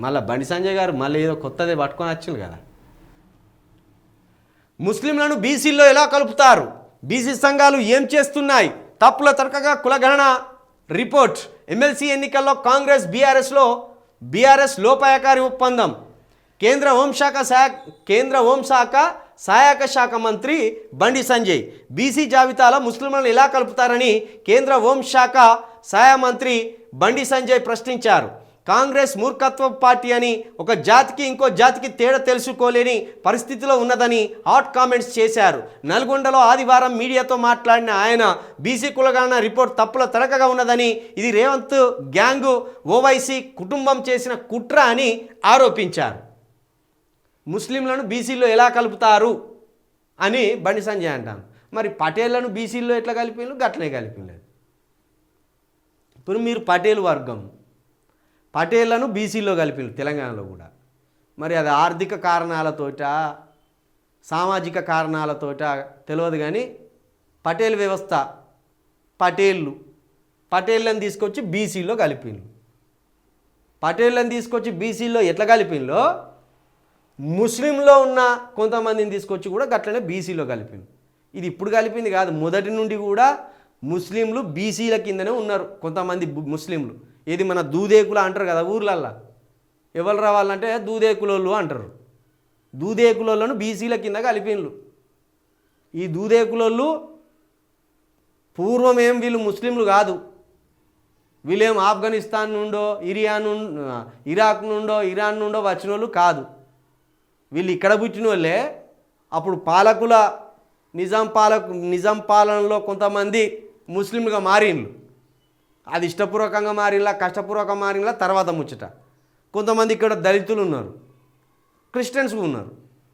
మళ్ళీ బండి సంజయ్ గారు మళ్ళీ ఏదో కొత్తదే పట్టుకొని వచ్చింది కదా. ముస్లింలను బీసీల్లో ఎలా కలుపుతారు, బీసీ సంఘాలు ఏం చేస్తున్నాయి, తప్పుల తరకగా కులగణన రిపోర్ట్. ఎమ్మెల్సీ ఎన్నికల్లో కాంగ్రెస్ బీఆర్ఎస్ లోపాయకారి ఒప్పందం. కేంద్ర హోంశాఖ సహాయక శాఖ మంత్రి బండి సంజయ్ బీసీ జాబితాలో ముస్లింలను ఎలా కలుపుతారని కేంద్ర హోంశాఖ సహాయ మంత్రి బండి సంజయ్ ప్రశ్నించారు. కాంగ్రెస్ మూర్ఖత్వ పార్టీ అని, ఒక జాతికి ఇంకో జాతికి తేడా తెలుసుకోలేని పరిస్థితిలో ఉన్నదని హాట్ కామెంట్స్ చేశారు. నల్గొండలో ఆదివారం మీడియాతో మాట్లాడిన ఆయన బీసీ కులగణన రిపోర్ట్ తప్పుల తడకగా ఉన్నదని, ఇది రేవంత్ గ్యాంగు ఓవైసీ కుటుంబం చేసిన కుట్ర అని ఆరోపించారు. ముస్లింలను బీసీలో ఎలా కలుపుతారు అని బండి సంజయ్ అంటాను. మరి పటేళ్లను బీసీల్లో ఎట్లా కలిపిళ్ళు, గట్లనే కలిపిలేదు. ఇప్పుడు మీరు పటేల్ వర్గం, పటేళ్లను బీసీలో కలిపిళ్ళు తెలంగాణలో కూడా. మరి అది ఆర్థిక కారణాలతోట సామాజిక కారణాలతోట తెలియదు, కానీ పటేల్ వ్యవస్థ పటేళ్ళని తీసుకొచ్చి బీసీలో కలిపిళ్ళు. పటేళ్ళని తీసుకొచ్చి బీసీలో ఎట్లా కలిపిల్లో, ముస్లింలో ఉన్న కొంతమందిని తీసుకొచ్చి కూడా గట్లనే బీసీలో కలిపింది. ఇది ఇప్పుడు కలిపింది కాదు, మొదటి నుండి కూడా ముస్లింలు బీసీల కిందనే ఉన్నారు. కొంతమంది ముస్లింలు ఇది మన దూదేకులు అంటారు కదా ఊర్లల్లో, ఎవరు రావాలంటే దూదేకులోళ్ళు అంటారు. దూదేకులోళ్ళను బీసీల కింద కలిపిండ్లు. ఈ దూదేకులోళ్ళు పూర్వమేం వీళ్ళు ముస్లింలు కాదు, వీళ్ళేం ఆఫ్ఘనిస్తాన్ నుండో ఇరాక్ నుండో ఇరాన్ నుండో వచ్చిన వాళ్ళు కాదు. వీళ్ళు ఇక్కడ పుట్టిన వాళ్ళే. అప్పుడు నిజాం పాలనలో కొంతమంది ముస్లింలుగా మారిండ్లు. అది ఇష్టపూర్వకంగా మారిలా కష్టపూర్వకంగా మారిలా తర్వాత ముచ్చట. కొంతమంది ఇక్కడ దళితులు ఉన్నారు, క్రిస్టియన్స్ ఉన్నారు.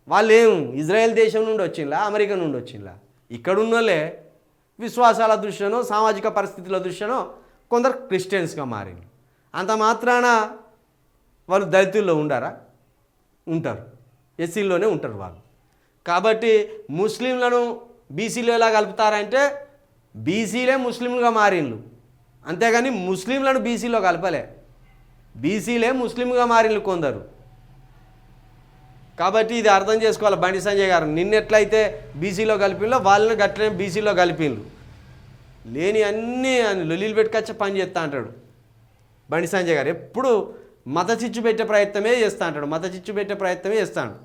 వాళ్ళు ఏం ఇజ్రాయెల్ దేశం నుండి వచ్చిందా, అమెరికా నుండి వచ్చిందా? ఇక్కడ ఉన్నోళ్ళే విశ్వాసాల దృష్ట్యానో సామాజిక పరిస్థితుల దృష్ట్యానో కొందరు క్రిస్టియన్స్గా మారిండ్రు. అంత మాత్రాన వాళ్ళు దళితుల్లో ఉండారా? ఉంటారు, ఎస్సీల్లోనే ఉంటారు వాళ్ళు. కాబట్టి ముస్లింలను బీసీలో ఎలా కలుపుతారంటే బీసీలే ముస్లింలుగా మారిండ్లు, అంతేగాని ముస్లింలను బీసీలో కలపలే. బీసీలే ముస్లింగా మారిండ్లు కొందరు. కాబట్టి ఇది అర్థం చేసుకోవాలి బండి సంజయ్ గారు. నిన్నెట్లయితే బీసీలో కలిపిండ్లో వాళ్ళని గట్లనే బీసీలో కలిపిండ్లు. లేని అన్నీ లొల్లీలు పెట్టుకొచ్చే పని చేస్తా అంటాడు బండి సంజయ్ గారు. ఎప్పుడు మత చిచ్చు పెట్టే ప్రయత్నమే చేస్తూ అంటాడు, మత చిచ్చు పెట్టే ప్రయత్నమే చేస్తాడు.